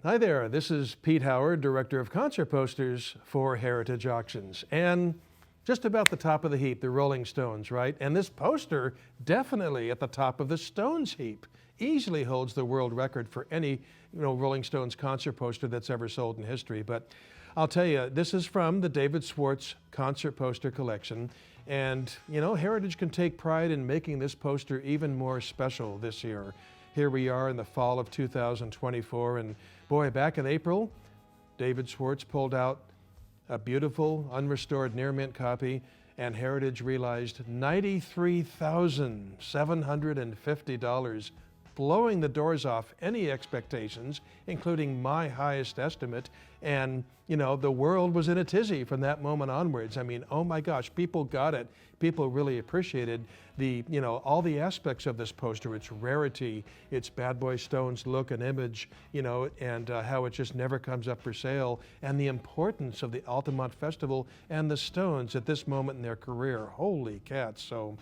Hi there, this is Pete Howard, Director of Concert Posters for Heritage Auctions. And just about the top of the heap, the Rolling Stones, right? And this poster, definitely at the top of the Stones heap, easily holds the world record for any Rolling Stones concert poster that's ever sold in history. But I'll tell you, this is from the David Swartz concert poster collection. And Heritage can take pride in making this poster even more special this year. Here we are in the fall of 2024, and boy, back in April, David Swartz pulled out a beautiful, unrestored near mint copy, and Heritage realized $93,750, blowing the doors off any expectations, including my highest estimate. And the world was in a tizzy from that moment onwards. I mean, oh my gosh, people got it. People really appreciated the, all the aspects of this poster, its rarity, its Bad Boy Stones look and image, and how it just never comes up for sale, and the importance of the Altamont Festival and the Stones at this moment in their career. Holy cats. So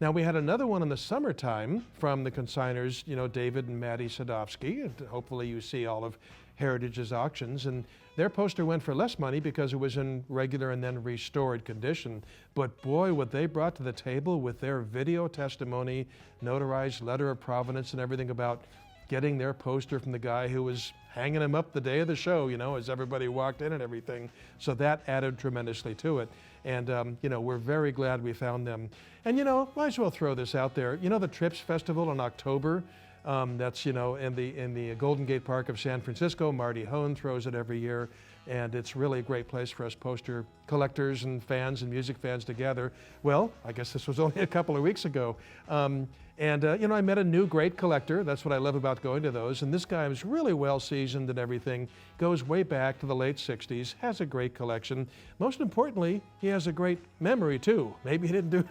now we had another one in the summertime from the consigners, David and Maddie Sadofski, and hopefully you see all of Heritage's auctions, and their poster went for less money because it was in regular and then restored condition. But boy, what they brought to the table with their video testimony, notarized Letter of Provenance, and everything about getting their poster from the guy who was hanging him up the day of the show, as everybody walked in and everything. So that added tremendously to it. And, we're very glad we found them. And, might as well throw this out there. The Trips Festival in October, that's, in the Golden Gate Park of San Francisco. Marty Hone throws it every year. And it's really a great place for us poster collectors and fans and music fans to gather. Well, I guess this was only a couple of weeks ago. I met a new great collector. That's what I love about going to those. And this guy was really well seasoned and everything. Goes way back to the late 60s, has a great collection. Most importantly, he has a great memory too. Maybe he didn't do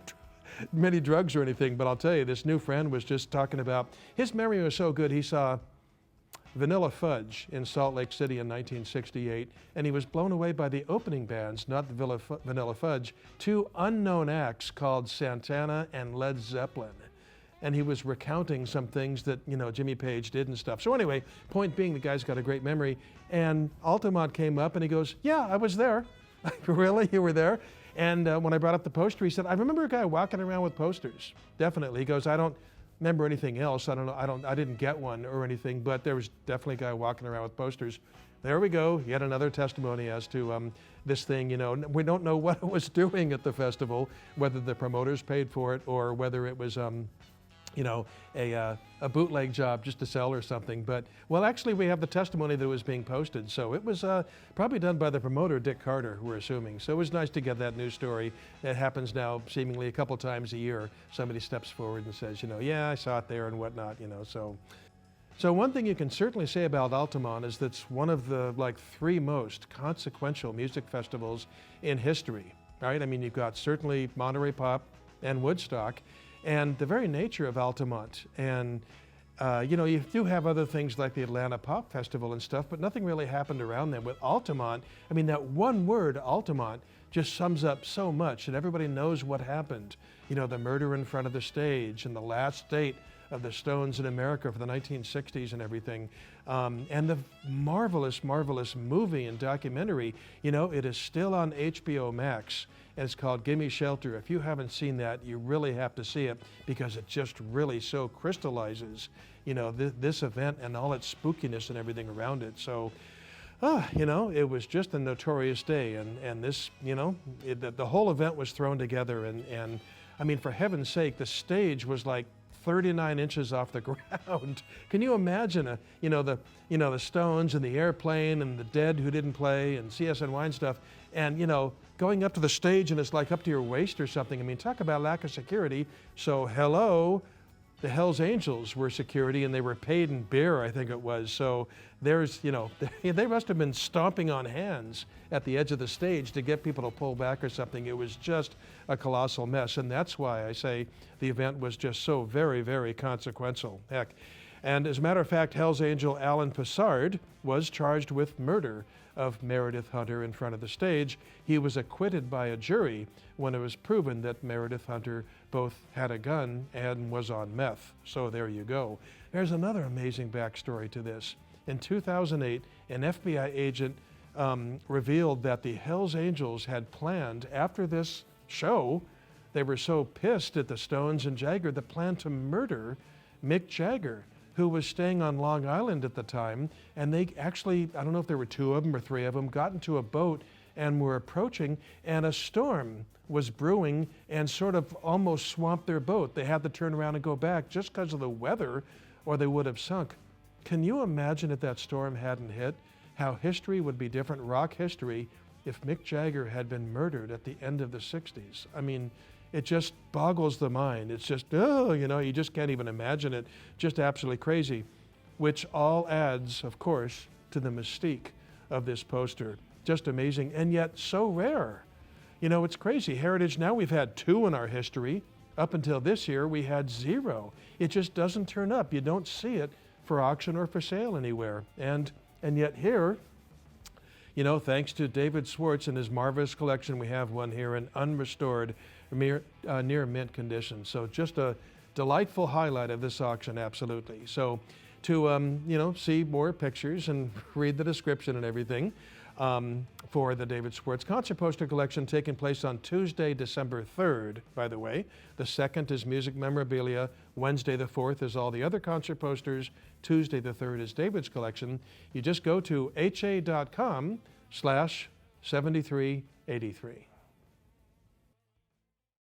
many drugs or anything, but I'll tell you, this new friend was just talking about, his memory was so good, he saw Vanilla Fudge in Salt Lake City in 1968, and he was blown away by the opening bands, not the Vanilla Fudge, two unknown acts called Santana and Led Zeppelin. And he was recounting some things that, Jimmy Page did and stuff. So anyway, point being, the guy's got a great memory. And Altamont came up and he goes, yeah, I was there. Really? You were there? And when I brought up the poster, he said, I remember a guy walking around with posters. Definitely. He goes, I don't remember anything else. I don't know. I didn't get one or anything, but there was definitely a guy walking around with posters. There we go. Yet another testimony as to this thing. We don't know what it was doing at the festival, whether the promoters paid for it or whether it was a bootleg job just to sell or something. But, well, actually we have the testimony that was being posted. So it was probably done by the promoter, Dick Carter, we're assuming. So it was nice to get that news story. It happens now seemingly a couple times a year. Somebody steps forward and says, yeah, I saw it there and whatnot, So one thing you can certainly say about Altamont is that's one of the three most consequential music festivals in history, right? I mean, you've got certainly Monterey Pop and Woodstock, and the very nature of Altamont. And, you do have other things like the Atlanta Pop Festival and stuff, but nothing really happened around them. With Altamont, I mean, that one word, Altamont, just sums up so much, and everybody knows what happened. The murder in front of the stage and the last state of the Stones in America for the 1960s and everything. And the marvelous, marvelous movie and documentary, it is still on HBO Max, and it's called Gimme Shelter. If you haven't seen that, you really have to see it, because it just really so crystallizes, this event and all its spookiness and everything around it. So, it was just a notorious day, and this, the whole event was thrown together, and I mean, for heaven's sake, the stage was like 39 inches off the ground. Can you imagine the Stones and the Airplane and the Dead who didn't play and CSNY and stuff, and going up to the stage and it's like up to your waist or something. I mean, talk about lack of security. So hello, the Hells Angels were security, and they were paid in beer, I think it was. So there's, they must have been stomping on hands at the edge of the stage to get people to pull back or something. It was just a colossal mess. And that's why I say the event was just so very, very consequential. Heck. And as a matter of fact, Hells Angel Alan Passard was charged with murder of Meredith Hunter in front of the stage. He was acquitted by a jury when it was proven that Meredith Hunter both had a gun and was on meth. So there you go. There's another amazing backstory to this. In 2008, an FBI agent revealed that the Hells Angels had planned, after this show, they were so pissed at the Stones and Jagger, the plan to murder Mick Jagger, who was staying on Long Island at the time. And they actually, I don't know if there were 2 of them or 3 of them, got into a boat and were approaching, and a storm was brewing and sort of almost swamped their boat. They had to turn around and go back just because of the weather, or they would have sunk. Can you imagine if that storm hadn't hit, how history would be different, rock history, if Mick Jagger had been murdered at the end of the 60s? I mean, it just boggles the mind. It's just, oh, you know, you just can't even imagine it. Just absolutely crazy, which all adds, of course, to the mystique of this poster. Just amazing, and yet so rare. You know, it's crazy. Heritage, now we've had 2 in our history. Up until this year, we had 0. It just doesn't turn up. You don't see it for auction or for sale anywhere. And yet here, you know, thanks to David Swartz and his marvelous collection, we have one here in unrestored, near mint condition. So just a delightful highlight of this auction, absolutely. So to, you know, see more pictures and read the description and everything, for the David Swartz concert poster collection, taking place on Tuesday, December 3rd, by the way. The 2nd is music memorabilia. Wednesday the 4th is all the other concert posters. Tuesday the 3rd is David's collection. You just go to ha.com/7383.